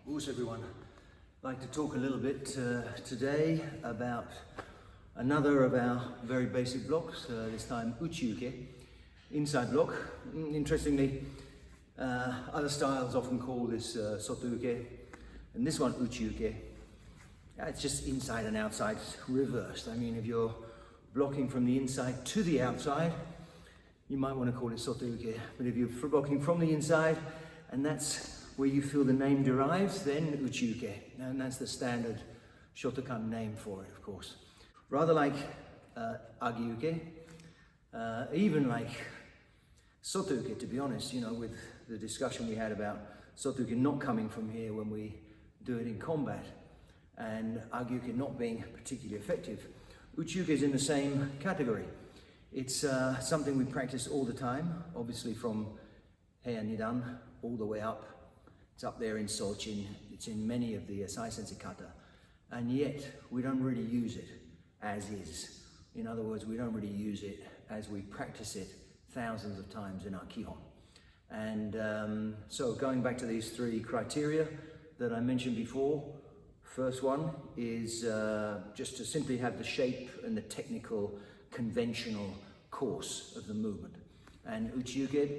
What's everyone? I'd like to talk a little bit today about another of our very basic blocks, this time Uchi Uke, inside block. Interestingly, other styles often call this Soto Uke, and this one Uchi Uke. It's just inside and outside reversed. I mean, if you're blocking from the inside to the outside, you might want to call it Soto Uke, but if you're blocking from the inside, and that's where you feel the name derives, then Uchi Uke, and that's the standard Shotokan name for it, of course. Rather like Agi Uke, even like Soto Uke, to be honest, you know, with the discussion we had about Soto Uke not coming from here when we do it in combat, and Agi Uke not being particularly effective. Uchi Uke is in the same category. It's something we practice all the time, obviously from Heian Nidan all the way up. It's up there in Sochin, it's in many of the Sai Sensei kata, and yet we don't really use it as is. In other words, we don't really use it as we practice it thousands of times in our Kihon. And so going back to these three criteria that I mentioned before, first one is just to simply have the shape and the technical, conventional course of the movement. And Uchi Uke,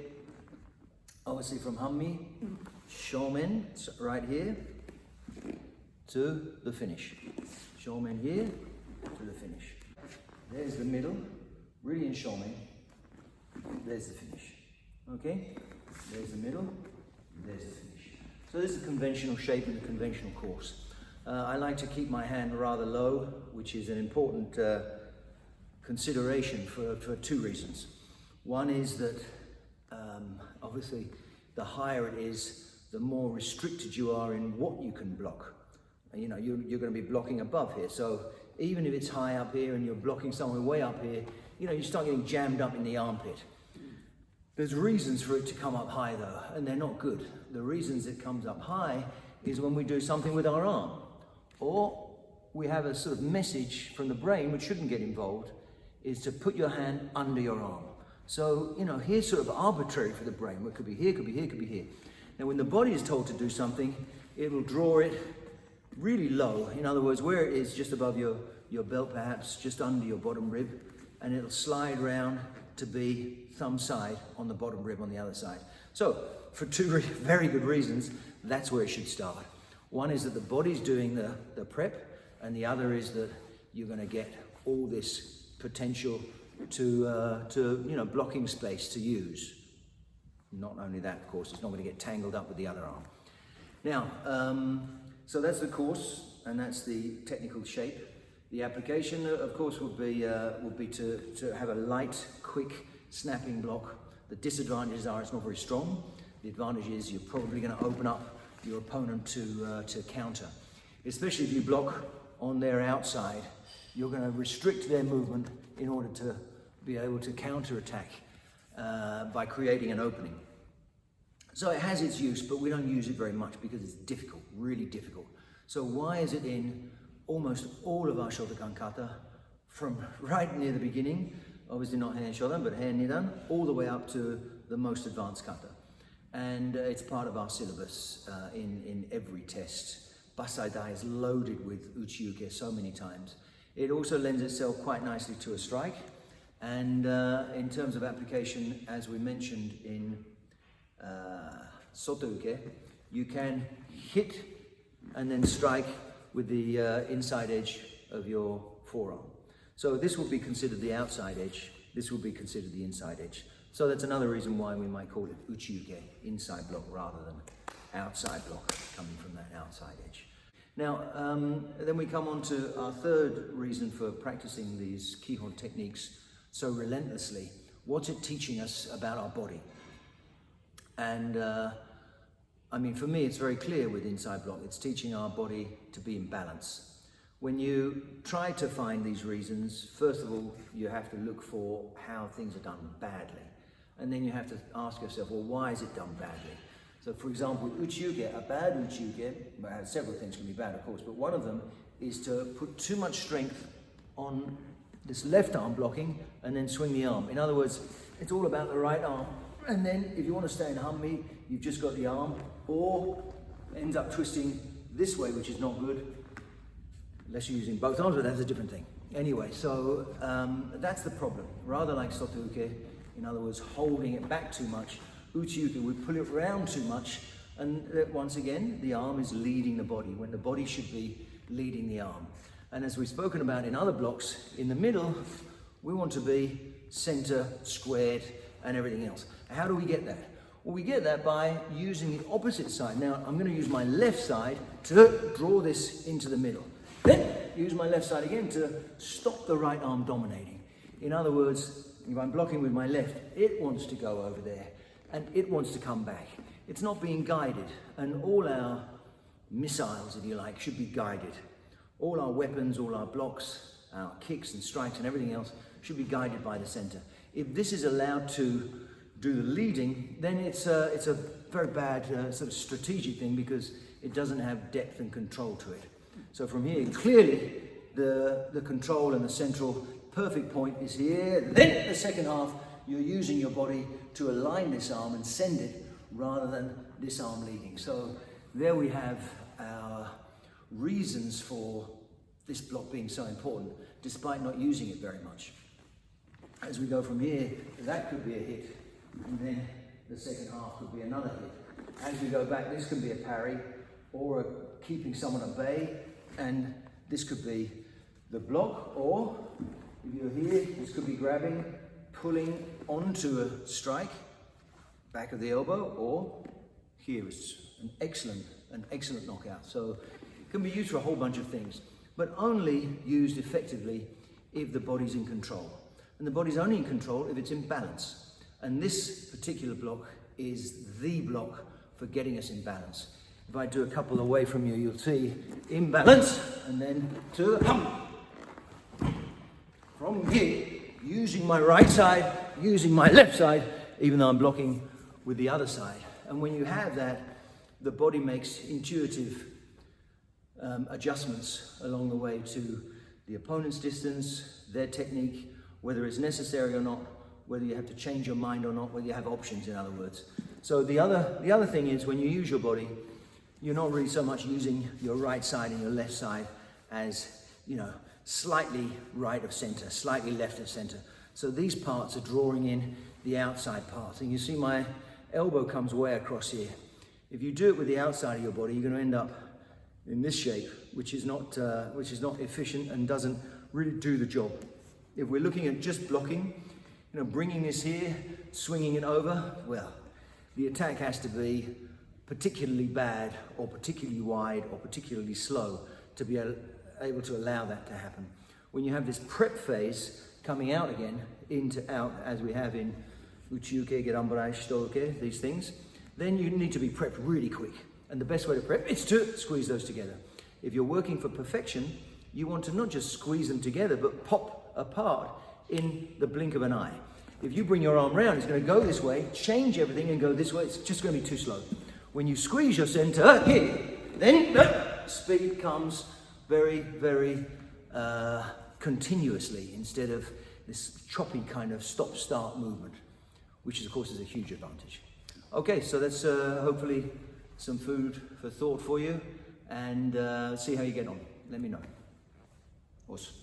obviously from Hammi, Shomen, right here, to the finish. Shomen here, to the finish. There's the middle, really in Shomen, there's the finish. Okay? There's the middle, there's the finish. So this is the conventional shape and the conventional course. I like to keep my hand rather low, which is an important consideration for two reasons. One is that obviously the higher it is, the more restricted you are in what you can block. You know, you're going to be blocking above here. So even if it's high up here and you're blocking somewhere way up here, you know, you start getting jammed up in the armpit. There's reasons for it to come up high though, and they're not good. The reasons it comes up high is when we do something with our arm, or we have a sort of message from the brain, which shouldn't get involved, is to put your hand under your arm. So, you know, here's sort of arbitrary for the brain. It could be here, could be here, could be here. Now, when the body is told to do something, it will draw it really low. In other words, where it is just above your belt, perhaps just under your bottom rib, and it'll slide round to be thumb side on the bottom rib on the other side. So, for two very good reasons, that's where it should start. One is that the body's doing the prep, and the other is that you're going to get all this potential to you know, blocking space to use. Not only that, of course, it's not going to get tangled up with the other arm. Now, so that's the course, and that's the technical shape. The application, of course, would be to have a light, quick, snapping block. The disadvantages are it's not very strong. The advantage is you're probably going to open up your opponent to counter. Especially if you block on their outside, you're going to restrict their movement in order to be able to counter-attack by creating an opening. So it has its use, but we don't use it very much because it's difficult, really difficult. So why is it in almost all of our Shotokan kata, from right near the beginning, obviously not Heian Shodan, but Heian Nidan, all the way up to the most advanced kata. And it's part of our syllabus in every test. Basai Dai is loaded with Uchi Uke so many times. It also lends itself quite nicely to a strike. And in terms of application, as we mentioned in Soto Uke, you can hit and then strike with the inside edge of your forearm. So this will be considered the outside edge, this will be considered the inside edge. So that's another reason why we might call it Uchi Uke, inside block rather than outside block, coming from that outside edge. Now, then we come on to our third reason for practicing these Kihon techniques so relentlessly. What's it teaching us about our body? And I mean, for me, it's very clear with inside block. It's teaching our body to be in balance. When you try to find these reasons, first of all, you have to look for how things are done badly. And then you have to ask yourself, well, why is it done badly? So for example, Uchi Uke, a bad Uchi Uke, well, several things can be bad, of course, but one of them is to put too much strength on this left arm blocking and then swing the arm. In other words, it's all about the right arm. And then if you want to stay in Hammi, you've just got the arm, or ends up twisting this way, which is not good, unless you're using both arms, but that's a different thing. Anyway, so that's the problem. Rather like Soto Uke, in other words, holding it back too much, Uchi Uke, we pull it round too much, and once again, the arm is leading the body, when the body should be leading the arm. And as we've spoken about in other blocks, in the middle, we want to be center, squared, and everything else. How do we get that? Well, we get that by using the opposite side. Now, I'm going to use my left side to draw this into the middle. Then, use my left side again to stop the right arm dominating. In other words, if I'm blocking with my left, it wants to go over there, and it wants to come back. It's not being guided, and all our missiles, if you like, should be guided. All our weapons, all our blocks, our kicks and strikes and everything else should be guided by the center. If this is allowed to do the leading, then it's a very bad sort of strategic thing, because it doesn't have depth and control to it. So from here, clearly the control and the central perfect point is here. Then the second half, you're using your body to align this arm and send it rather than this arm leading. So there we have our reasons for this block being so important, despite not using it very much. As we go from here, that could be a hit, and then the second half could be another hit. As we go back, this can be a parry, or keeping someone at bay, and this could be the block, or if you're here, this could be grabbing, pulling onto a strike, back of the elbow, or here is an excellent knockout. So it can be used for a whole bunch of things, but only used effectively if the body's in control. And the body's only in control if it's in balance. And this particular block is the block for getting us in balance. If I do a couple away from you, you'll see imbalance, and then to the pump. From here, using my right side, using my left side, even though I'm blocking with the other side. And when you have that, the body makes intuitive adjustments along the way to the opponent's distance, their technique, whether it's necessary or not, whether you have to change your mind or not, whether you have options, in other words. So the other thing is, when you use your body, you're not really so much using your right side and your left side as, slightly right of center, slightly left of center. So these parts are drawing in the outside parts. And you see my elbow comes way across here. If you do it with the outside of your body, you're going to end up in this shape, which is not efficient and doesn't really do the job. If we're looking at just blocking, bringing this here, swinging it over, well, the attack has to be particularly bad or particularly wide or particularly slow to be able to allow that to happen. When you have this prep phase coming out again, out, as we have in Uchi Uke, Gerambarai, Shitouke, these things, then you need to be prepped really quick. And the best way to prep is to squeeze those together. If you're working for perfection, you want to not just squeeze them together, but pop apart in the blink of an eye. If you bring your arm round, it's going to go this way, change everything and go this way. It's just going to be too slow. When you squeeze your center here, then speed comes very, very continuously, instead of this choppy kind of stop-start movement, which of course is a huge advantage. Okay, so that's hopefully some food for thought for you, and see how you get on. Let me know. Awesome.